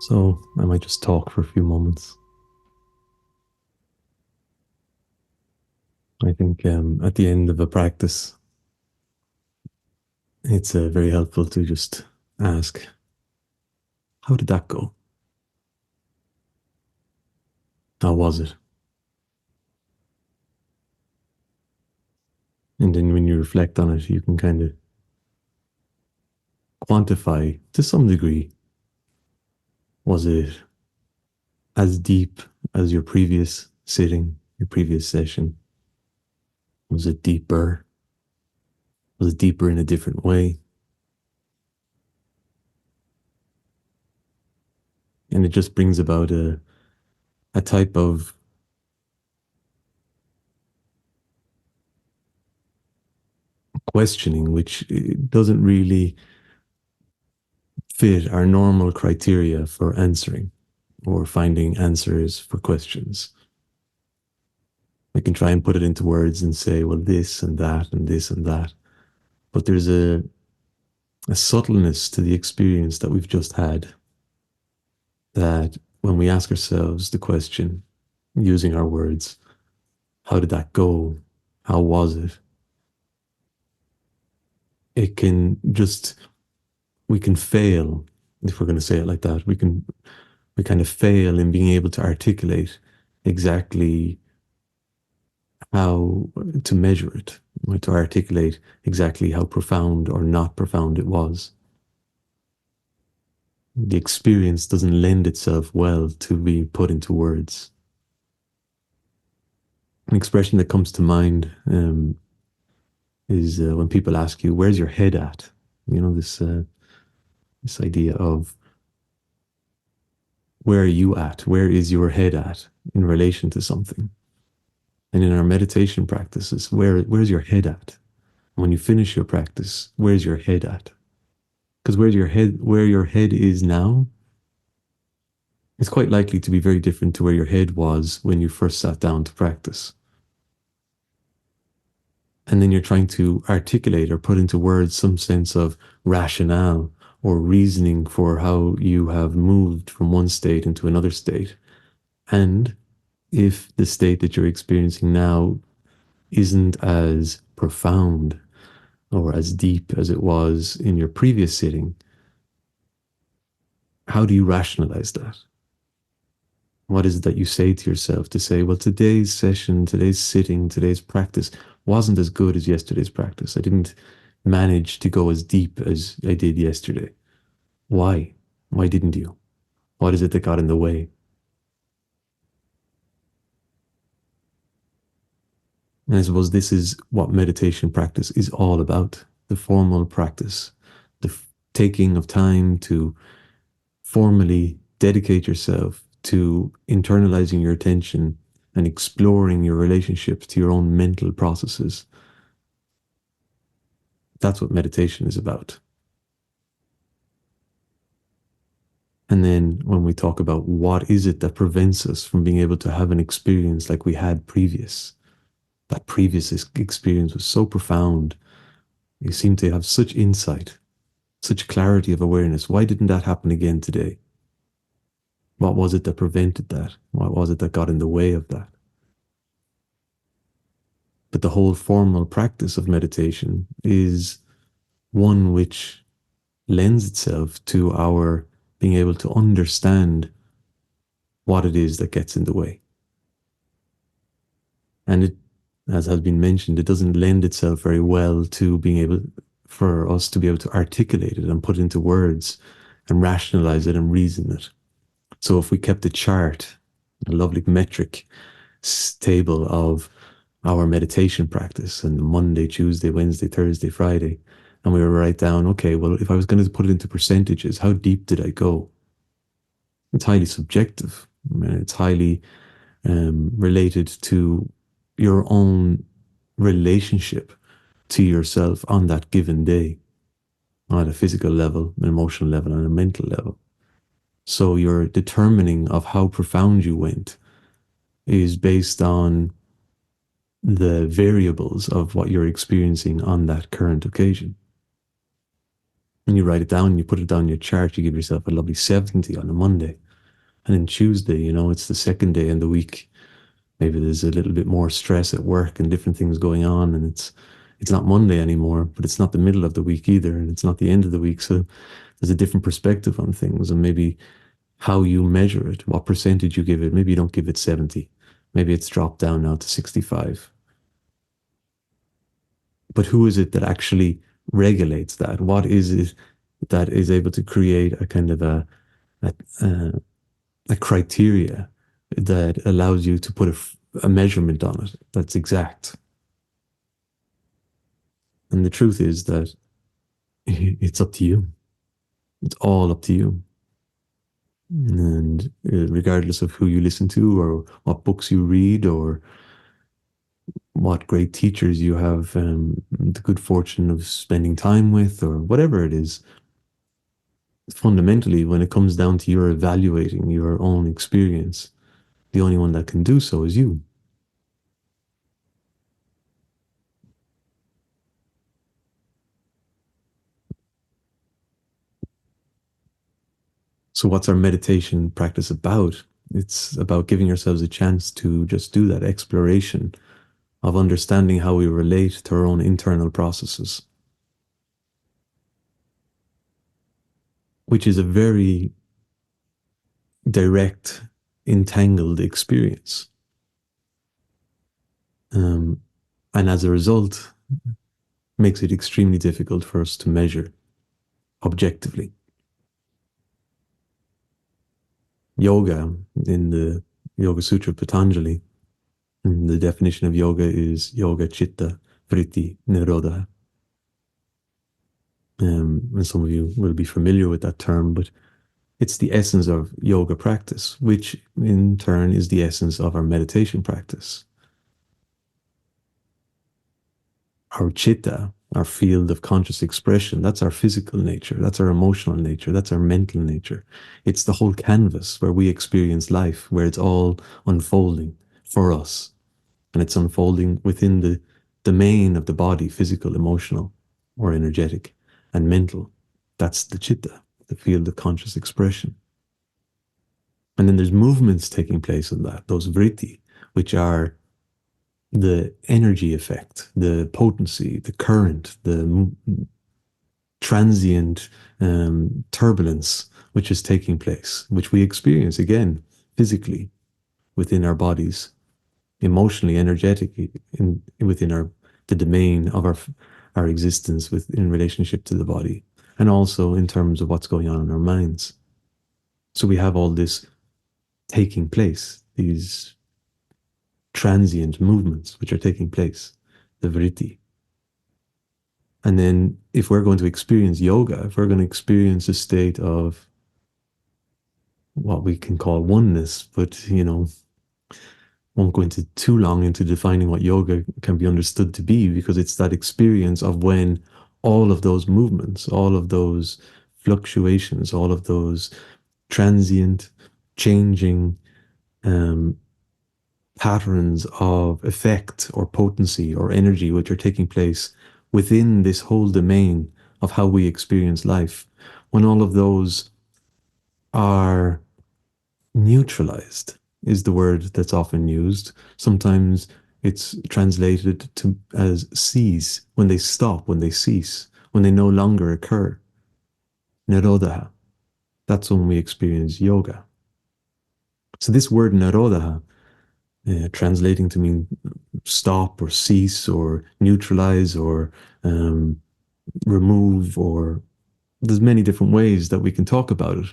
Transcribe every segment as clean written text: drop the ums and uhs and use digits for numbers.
So I might just talk for a few moments. I think at the end of a practice, it's very helpful to just ask, how did that go? How was it? And then when you reflect on it, you can kind of quantify to some degree, was it as deep as your previous sitting, your previous session? Was it deeper? Was it deeper in a different way? And it just brings about a type of questioning which doesn't really fit our normal criteria for answering or finding answers for questions. We can try and put it into words and say, well, this and that and this and that. But there's a subtleness to the experience that we've just had that when we ask ourselves the question using our words, how did that go? How was it? It can just, we can fail, if we're going to say it like that. We kind of fail in being able to articulate exactly how to measure it, or to articulate exactly how profound or not profound it was. The experience doesn't lend itself well to being put into words. An expression that comes to mind is when people ask you, "Where's your head at?" You know, this idea of where are you at? Where is your head at in relation to something? And in our meditation practices, where's your head at? When you finish your practice, where's your head at? Because where your head is now, it's quite likely to be very different to where your head was when you first sat down to practice. And then you're trying to articulate or put into words some sense of rationale or reasoning for how you have moved from one state into another state. And if the state that you're experiencing now isn't as profound or as deep as it was in your previous sitting, how do you rationalize that? What is it that you say to yourself to say, well, today's session, today's sitting, today's practice wasn't as good as yesterday's practice. I didn't manage to go as deep as I did yesterday. Why? Why didn't you? What is it that got in the way? And I suppose this is what meditation practice is all about. The formal practice, the taking of time to formally dedicate yourself to internalizing your attention and exploring your relationship to your own mental processes. That's what meditation is about. And then when we talk about what is it that prevents us from being able to have an experience like we had previous, that previous experience was so profound. You seem to have such insight, such clarity of awareness. Why didn't that happen again today? What was it that prevented that? What was it that got in the way of that? But the whole formal practice of meditation is one which lends itself to our being able to understand what it is that gets in the way. And it, as has been mentioned, it doesn't lend itself very well to being able for us to be able to articulate it and put it into words and rationalize it and reason it. So if we kept a chart, a lovely metric table of our meditation practice and Monday, Tuesday, Wednesday, Thursday, Friday, and we were write down, okay, well, if I was going to put it into percentages, how deep did I go? It's highly subjective. I mean, it's highly related to your own relationship to yourself on that given day, on a physical level, an emotional level, and a mental level. So your determining of how profound you went is based on the variables of what you're experiencing on that current occasion. And you write it down, you put it down in your chart, you give yourself a lovely 70 on a Monday. And then Tuesday, it's the second day in the week. Maybe there's a little bit more stress at work and different things going on, and it's not Monday anymore, but it's not the middle of the week either, and it's not the end of the week. So there's a different perspective on things, and maybe how you measure it, what percentage you give it. Maybe you don't give it 70. Maybe it's dropped down now to 65. But who is it that actually regulates that? What is it that is able to create a kind of a, a, a criteria that allows you to put a measurement on it that's exact? And the truth is that it's up to you. It's all up to you. And regardless of who you listen to or what books you read or what great teachers you have the good fortune of spending time with or whatever it is, fundamentally, when it comes down to your evaluating your own experience, the only one that can do so is you. So what's our meditation practice about? It's about giving ourselves a chance to just do that exploration of understanding how we relate to our own internal processes, which is a very direct, entangled experience. Um, and as a result, makes it extremely difficult for us to measure objectively. Yoga, in the Yoga Sutra of Patanjali, the definition of yoga is yoga chitta vritti nirodha. And some of you will be familiar with that term, but it's the essence of yoga practice, which in turn is the essence of our meditation practice. Our chitta, our field of conscious expression, that's our physical nature, that's our emotional nature, that's our mental nature. It's the whole canvas where we experience life, where it's all unfolding for us. And it's unfolding within the domain of the body, physical, emotional, or energetic, and mental. That's the chitta, the field of conscious expression. And then there's movements taking place in that, those vritti, which are the energy effect, the potency, the current, the transient turbulence which is taking place, which we experience again physically within our bodies, emotionally, energetically, within the domain of our existence in relationship to the body, and also in terms of what's going on in our minds. So we have all this taking place, these transient movements which are taking place, the vritti. And then if we're going to experience yoga, if we're going to experience a state of what we can call oneness, but won't go into too long into defining what yoga can be understood to be, because it's that experience of when all of those movements, all of those fluctuations, all of those transient, changing patterns of effect or potency or energy which are taking place within this whole domain of how we experience life, when all of those are neutralized, is the word that's often used. Sometimes it's translated to as cease, when they stop, when they cease, when they no longer occur. Nirodha. That's when we experience yoga. So this word nirodha, translating to mean stop or cease or neutralize or remove, or there's many different ways that we can talk about it.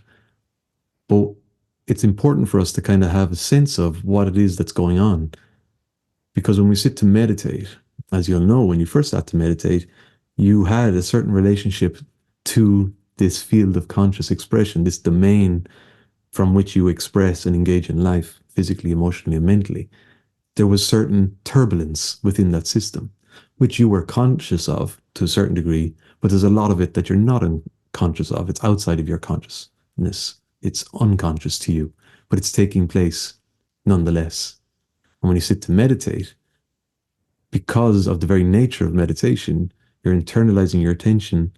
But it's important for us to kind of have a sense of what it is that's going on. Because when we sit to meditate, as you'll know, when you first start to meditate, you had a certain relationship to this field of conscious expression, this domain from which you express and engage in life, physically, emotionally, and mentally. There was certain turbulence within that system, which you were conscious of to a certain degree, but there's a lot of it that you're not conscious of. It's outside of your consciousness. It's unconscious to you, but it's taking place nonetheless. And when you sit to meditate, because of the very nature of meditation, you're internalizing your attention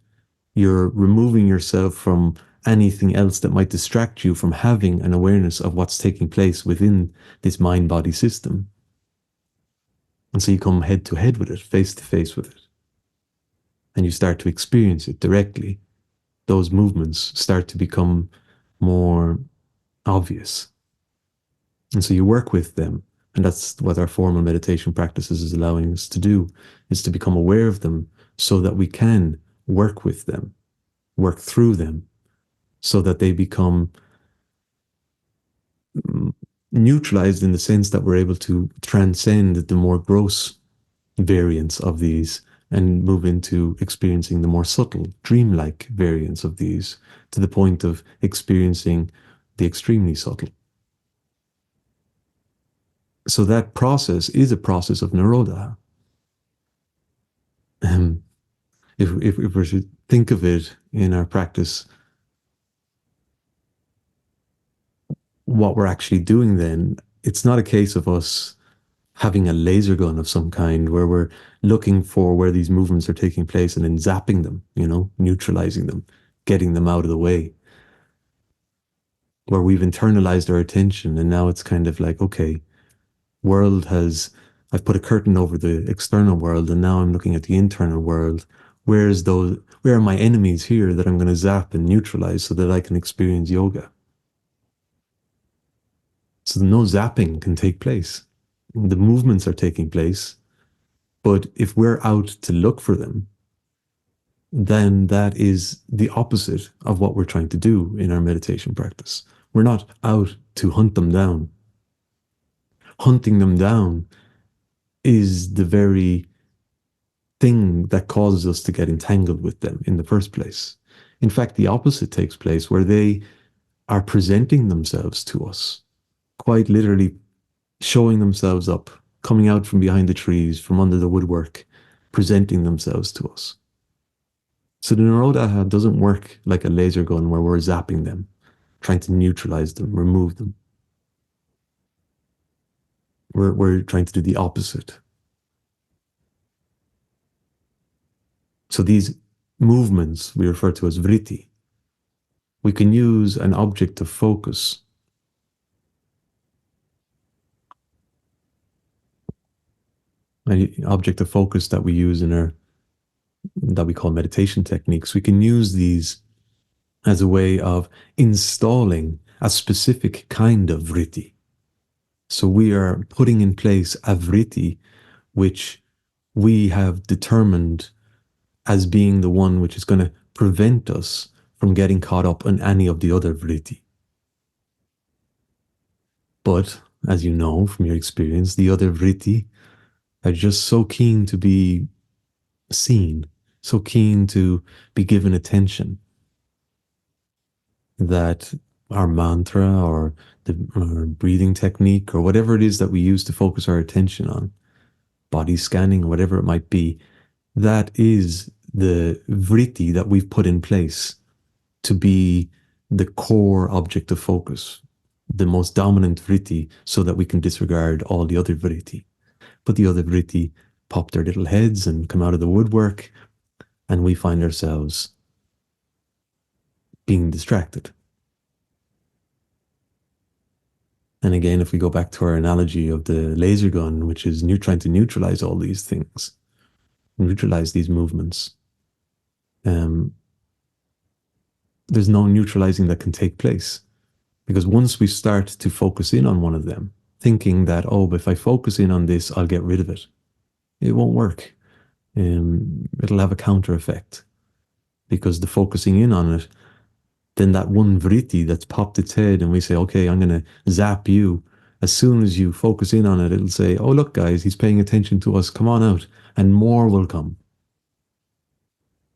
You're removing yourself from anything else that might distract you from having an awareness of what's taking place within this mind-body system. And so you come head to head with it, face to face with it. And you start to experience it directly. Those movements start to become more obvious. And so you work with them. And that's what our formal meditation practices is allowing us to do, is to become aware of them so that we can work with them, work through them, so that they become neutralized in the sense that we're able to transcend the more gross variants of these and move into experiencing the more subtle, dreamlike variants of these, to the point of experiencing the extremely subtle. So that process is a process of Naroda. If we should think of it in our practice, what we're actually doing then, it's not a case of us having a laser gun of some kind where we're looking for where these movements are taking place and then zapping them, neutralizing them, getting them out of the way, where we've internalized our attention and now it's kind of like, okay, I've put a curtain over the external world and now I'm looking at the internal world. Where are my enemies here that I'm going to zap and neutralize so that I can experience yoga? So no zapping can take place. The movements are taking place, but if we're out to look for them, then that is the opposite of what we're trying to do in our meditation practice. We're not out to hunt them down. Hunting them down is the very thing that causes us to get entangled with them in the first place. In fact, the opposite takes place where they are presenting themselves to us, quite literally showing themselves up, coming out from behind the trees, from under the woodwork, presenting themselves to us. So the Narodaha doesn't work like a laser gun where we're zapping them, trying to neutralize them, remove them. We're trying to do the opposite. So these movements we refer to as vritti. We can use an object of focus. An object of focus that we use that we call meditation techniques. We can use these as a way of installing a specific kind of vritti. So we are putting in place a vritti which we have determined as being the one which is going to prevent us from getting caught up in any of the other vritti. But, as you know from your experience, the other vritti are just so keen to be seen, so keen to be given attention, that our mantra or our breathing technique or whatever it is that we use to focus our attention on, body scanning, whatever it might be, that is the vritti that we've put in place to be the core object of focus, the most dominant vritti, so that we can disregard all the other vritti. But the other vritti pop their little heads and come out of the woodwork, and we find ourselves being distracted. And again, if we go back to our analogy of the laser gun, which is trying to neutralize all these things, neutralize these movements, there's no neutralizing that can take place. Because once we start to focus in on one of them, thinking that, but if I focus in on this, I'll get rid of it, it won't work. It'll have a counter effect. Because the focusing in on it, then that one vritti that's popped its head and we say, okay, I'm going to zap you. As soon as you focus in on it, it'll say, oh, look, guys, he's paying attention to us. Come on out. And more will come.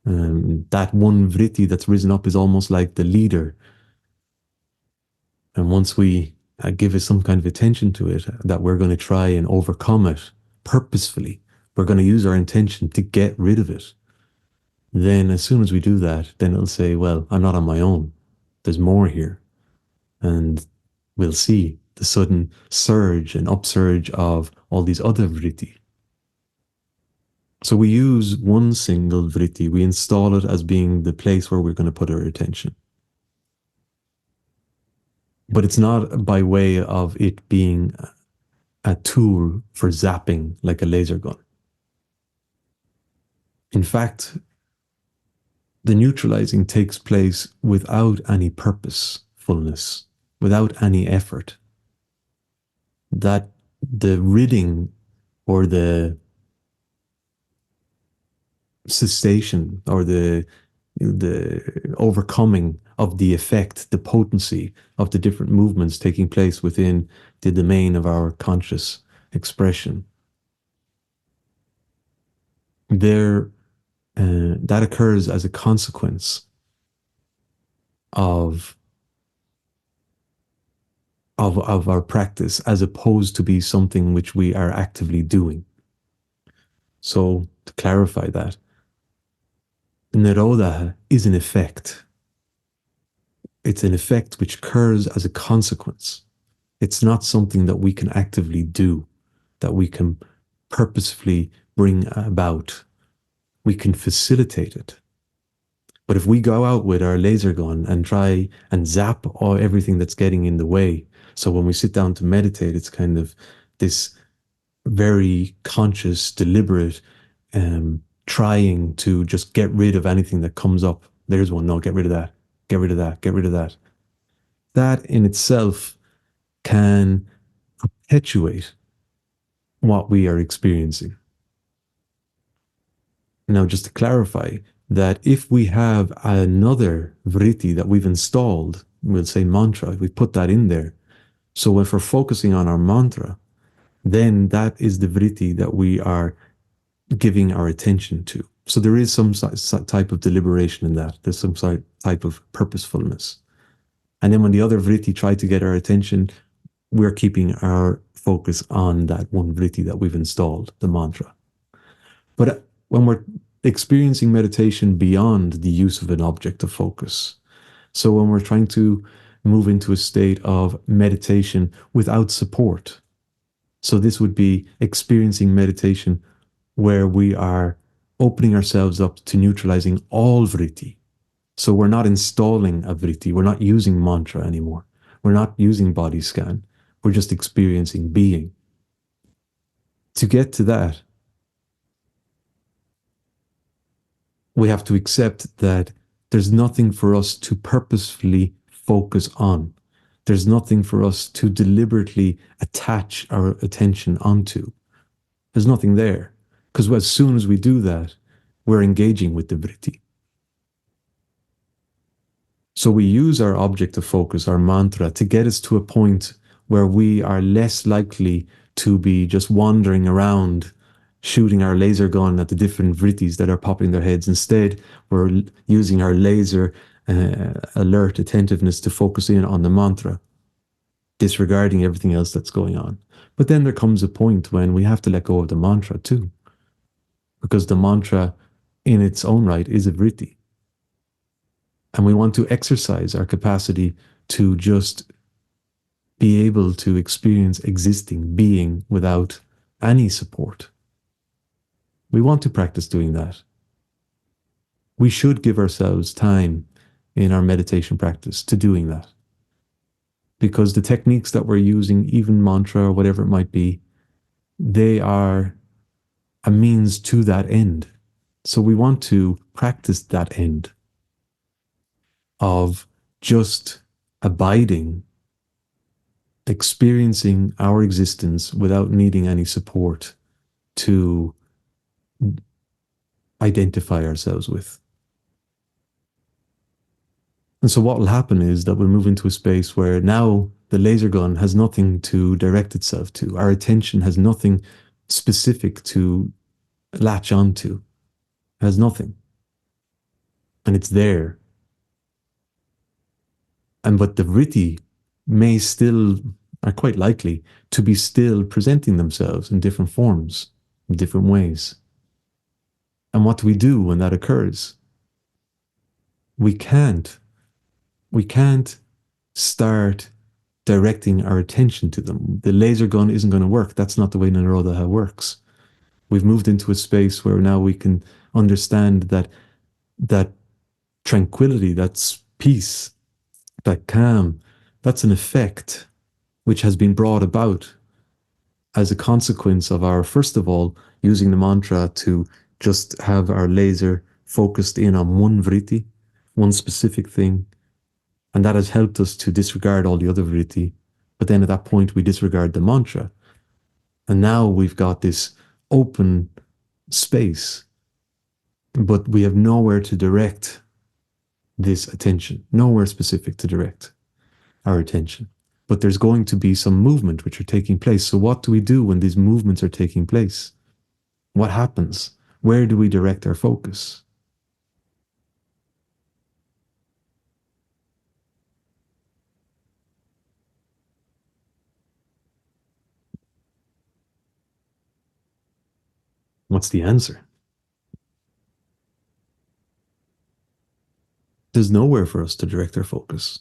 That one vritti that's risen up is almost like the leader. And once we give it some kind of attention to it, that we're going to try and overcome it purposefully, we're going to use our intention to get rid of it. Then as soon as we do that, then it'll say, well, I'm not on my own. There's more here. And we'll see the sudden surge and upsurge of all these other vritti. So we use one single vritti, we install it as being the place where we're going to put our attention. But it's not by way of it being a tool for zapping like a laser gun. In fact, the neutralizing takes place without any purposefulness, without any effort. That the ridding or the cessation or the overcoming of the effect, the potency of the different movements taking place within the domain of our conscious expression. There, that occurs as a consequence of, of our practice, as opposed to be something which we are actively doing. So to clarify that, nirodha is an effect. It's an effect which occurs as a consequence. It's not something that we can actively do, that we can purposefully bring about. We can facilitate it. But if we go out with our laser gun and try and zap all everything that's getting in the way, so when we sit down to meditate, it's kind of this very conscious, deliberate, trying to just get rid of anything that comes up. There's one, no, get rid of that, get rid of that, get rid of that. That in itself can perpetuate what we are experiencing. Now, just to clarify, that if we have another vritti that we've installed, we'll say mantra, we put that in there. So if we're focusing on our mantra, then that is the vritti that we are giving our attention to. So there is some type of deliberation in that. There's some type of purposefulness. And then when the other vritti try to get our attention, we're keeping our focus on that one vritti that we've installed, the mantra. But when we're experiencing meditation beyond the use of an object of focus, so when we're trying to move into a state of meditation without support, so this would be experiencing meditation where we are opening ourselves up to neutralizing all vritti. So we're not installing a vritti, we're not using mantra anymore, we're not using body scan, we're just experiencing being. To get to that, we have to accept that there's nothing for us to purposefully focus on. There's nothing for us to deliberately attach our attention onto. There's nothing there. Because as soon as we do that, we're engaging with the vritti. So we use our object of focus, our mantra, to get us to a point where we are less likely to be just wandering around, shooting our laser gun at the different vrittis that are popping their heads. Instead, we're using our laser alert attentiveness to focus in on the mantra, disregarding everything else that's going on. But then there comes a point when we have to let go of the mantra too, because the mantra in its own right is a vritti. And we want to exercise our capacity to just be able to experience existing, being without any support. We want to practice doing that. We should give ourselves time in our meditation practice to doing that. Because the techniques that we're using, even mantra or whatever it might be, they are a means to that end. So we want to practice that end of just abiding, experiencing our existence without needing any support to identify ourselves with. And so what will happen is that we'll move into a space where now the laser gun has nothing to direct itself to. Our attention has nothing specific to latch onto. It has nothing. And it's there. And but the vritti may still, are quite likely to be still presenting themselves in different forms, in different ways. And what do we do when that occurs? We can't start directing our attention to them. The laser gun isn't going to work. That's not the way Nirodha works. We've moved into a space where now we can understand that tranquility, that's peace, that calm, that's an effect which has been brought about as a consequence of our, first of all, using the mantra to just have our laser focused in on one vritti, one specific thing. And that has helped us to disregard all the other vritti. But then at that point, we disregard the mantra. And now we've got this open space, but we have nowhere to direct this attention, nowhere specific to direct our attention. But there's going to be some movement which are taking place. So what do we do when these movements are taking place? What happens? Where do we direct our focus? What's the answer? There's nowhere for us to direct our focus.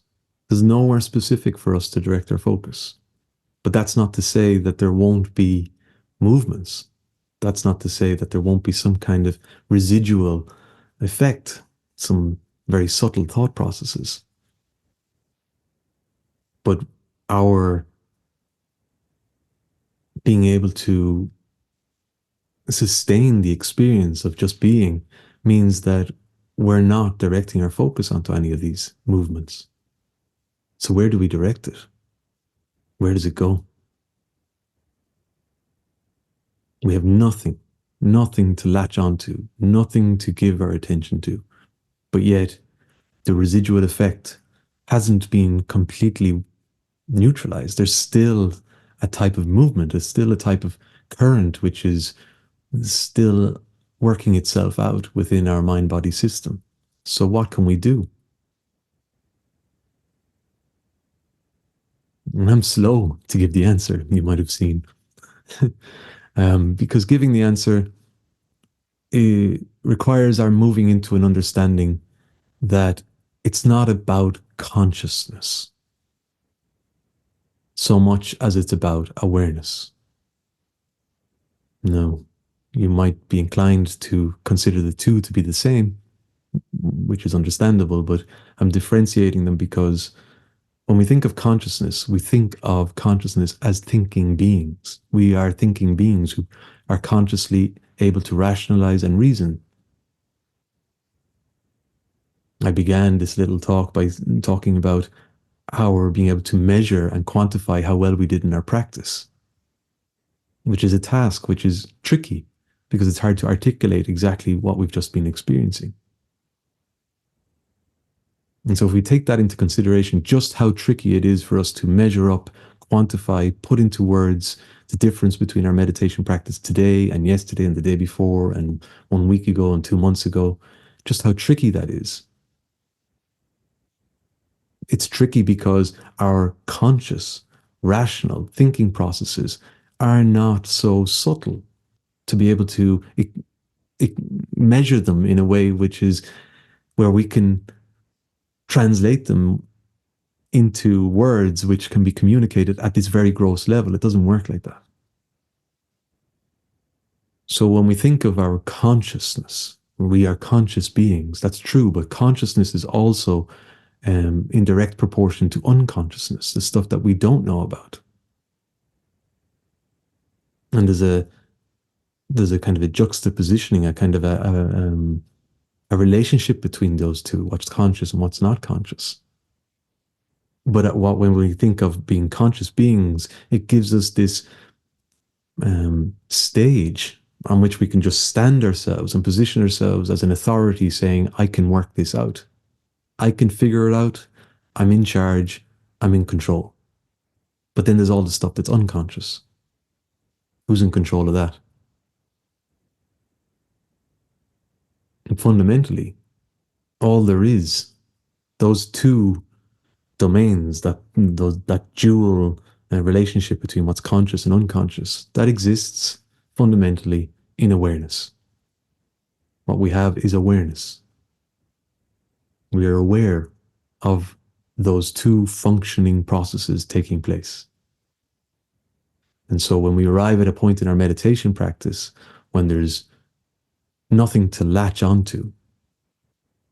There's nowhere specific for us to direct our focus. But that's not to say that there won't be movements. That's not to say that there won't be some kind of residual effect, some very subtle thought processes. But our being able to sustain the experience of just being means that we're not directing our focus onto any of these movements. So where do we direct it? Where does it go? We have nothing, nothing to latch onto, nothing to give our attention to. But yet, the residual effect hasn't been completely neutralized. There's still a type of movement, there's still a type of current which is still working itself out within our mind-body system. So what can we do? And I'm slow to give the answer, you might have seen. Because giving the answer requires our moving into an understanding that it's not about consciousness so much as it's about awareness. No, you might be inclined to consider the two to be the same, which is understandable, but I'm differentiating them because when we think of consciousness, we think of consciousness as thinking beings. We are thinking beings who are consciously able to rationalize and reason. I began this little talk by talking about how we're being able to measure and quantify how well we did in our practice, which is a task which is tricky because it's hard to articulate exactly what we've just been experiencing. And so if we take that into consideration, just how tricky it is for us to measure up, quantify, put into words the difference between our meditation practice today and yesterday and the day before and 1 week ago and 2 months ago, just how tricky that is. It's tricky because our conscious, rational thinking processes are not so subtle to be able to measure them in a way which is where we can translate them into words which can be communicated at this very gross level. It doesn't work like that. So when we think of our consciousness, we are conscious beings. That's true, but consciousness is also in direct proportion to unconsciousness, the stuff that we don't know about. And there's a kind of a juxtapositioning, a kind of a relationship between those two, what's conscious and what's not conscious. But when we think of being conscious beings, it gives us this stage on which we can just stand ourselves and position ourselves as an authority saying, I can work this out. I can figure it out. I'm in charge. I'm in control. But then there's all the stuff that's unconscious. Who's in control of that? And fundamentally, all there is, those two domains, that dual relationship between what's conscious and unconscious, that exists fundamentally in awareness. What we have is awareness. We are aware of those two functioning processes taking place. And so when we arrive at a point in our meditation practice when there's nothing to latch onto,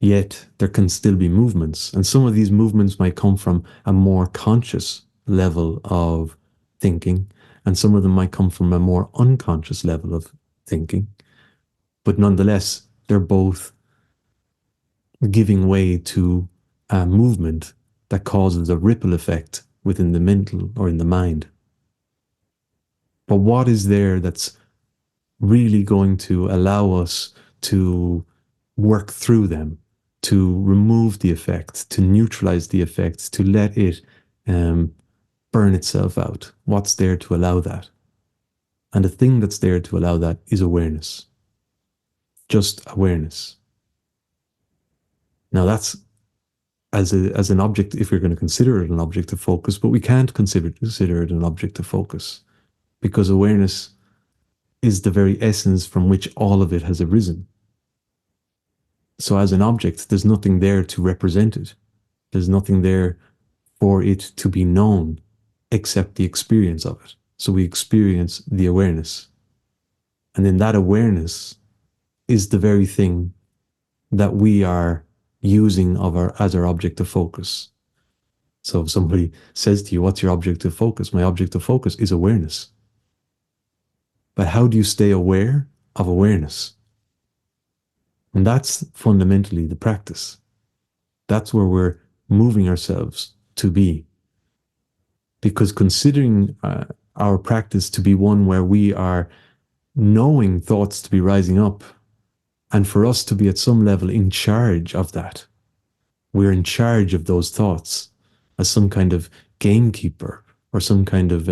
yet there can still be movements. And some of these movements might come from a more conscious level of thinking, and some of them might come from a more unconscious level of thinking. But nonetheless, they're both giving way to a movement that causes a ripple effect within the mental or in the mind. But what is there that's really going to allow us to work through them, to remove the effect, to neutralize the effects, to let it burn itself out? What's there to allow that? And the thing that's there to allow that is awareness. Just awareness. Now that's as an object, if you're going to consider it an object of focus, but we can't consider it an object of focus, because awareness is the very essence from which all of it has arisen. So as an object, there's nothing there to represent it. There's nothing there for it to be known except the experience of it. So we experience the awareness. And then that awareness is the very thing that we are using as our object of focus. So if somebody says to you, what's your object of focus? My object of focus is awareness. But how do you stay aware of awareness? And that's fundamentally the practice. That's where we're moving ourselves to be. Because considering our practice to be one where we are knowing thoughts to be rising up, and for us to be at some level in charge of that, we're in charge of those thoughts as some kind of gamekeeper or some kind of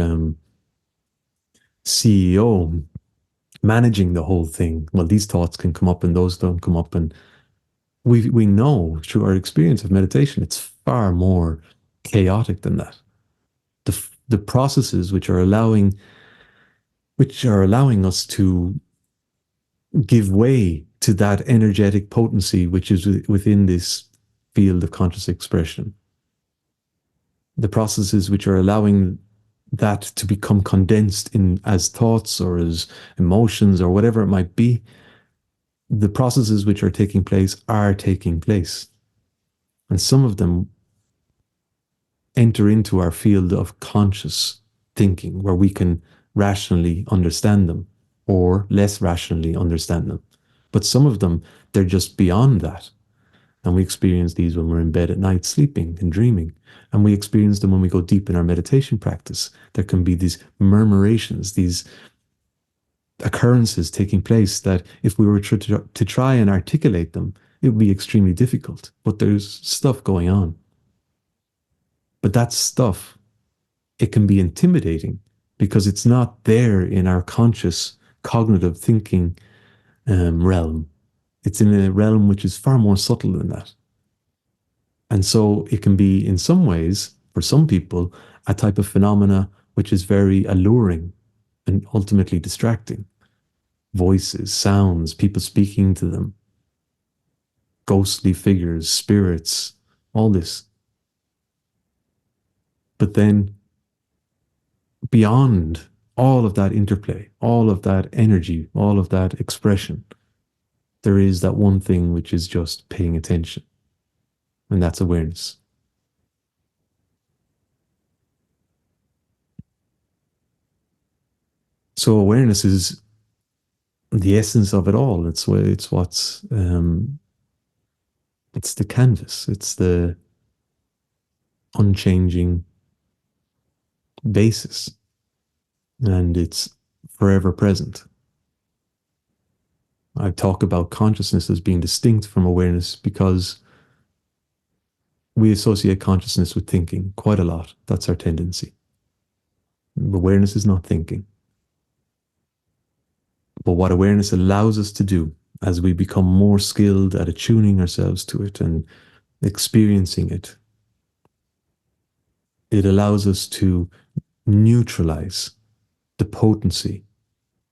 CEO managing the whole thing. Well, these thoughts can come up and those don't come up. And we know through our experience of meditation, it's far more chaotic than that. The processes which are allowing us to give way to that energetic potency which is within this field of conscious expression. The processes which are allowing that to become condensed in as thoughts or as emotions or whatever it might be, the processes which are taking place are taking place. And some of them enter into our field of conscious thinking, where we can rationally understand them or less rationally understand them. But some of them, they're just beyond that. And we experience these when we're in bed at night, sleeping and dreaming. And we experience them when we go deep in our meditation practice. There can be these murmurations, these occurrences taking place that if we were to try and articulate them, it would be extremely difficult. But there's stuff going on. But that stuff, it can be intimidating because it's not there in our conscious cognitive thinking realm. It's in a realm which is far more subtle than that. And so it can be, in some ways, for some people, a type of phenomena which is very alluring and ultimately distracting. Voices, sounds, people speaking to them, ghostly figures, spirits, all this. But then, beyond all of that interplay, all of that energy, all of that expression, there is that one thing which is just paying attention, and that's awareness. So awareness is the essence of it all. It's what's it's the canvas. It's the unchanging basis, and it's forever present. I talk about consciousness as being distinct from awareness because we associate consciousness with thinking quite a lot. That's our tendency. Awareness is not thinking. But what awareness allows us to do as we become more skilled at attuning ourselves to it and experiencing it, it allows us to neutralize the potency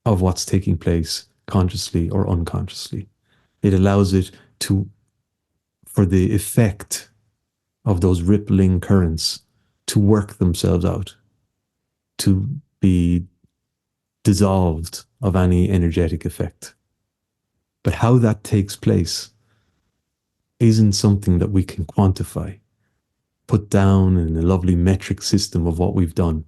of what's taking place consciously or unconsciously. It allows it for the effect of those rippling currents to work themselves out, to be dissolved of any energetic effect. But how that takes place isn't something that we can quantify, put down in a lovely metric system of what we've done.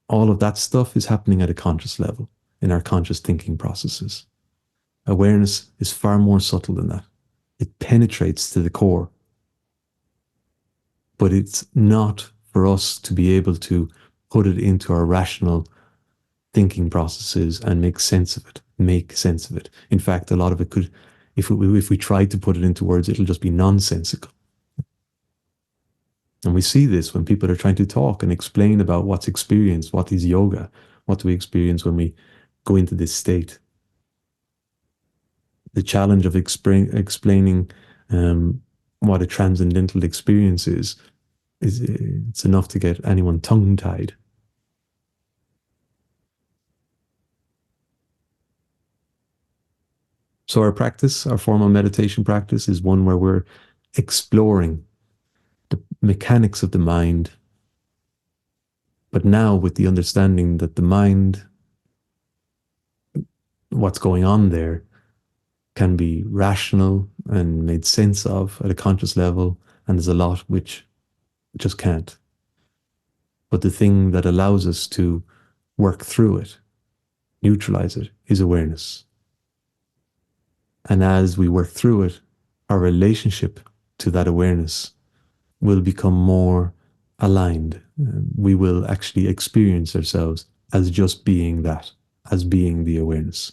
All of that stuff is happening at a conscious level in our conscious thinking processes. Awareness is far more subtle than that. It penetrates to the core. But it's not for us to be able to put it into our rational thinking processes and make sense of it. In fact, a lot of it could, if we tried to put it into words, it'll just be nonsensical. And we see this when people are trying to talk and explain about what's experienced, what is yoga, what do we experience when we go into this state. The challenge of explaining what a transcendental experience is it's enough to get anyone tongue-tied. So our practice, our formal meditation practice, is one where we're exploring the mechanics of the mind, but now with the understanding that the mind, what's going on there, can be rational and made sense of at a conscious level, and there's a lot which just can't. But the thing that allows us to work through it, neutralize it, is awareness. And as we work through it, our relationship to that awareness will become more aligned. We will actually experience ourselves as just being that, as being the awareness.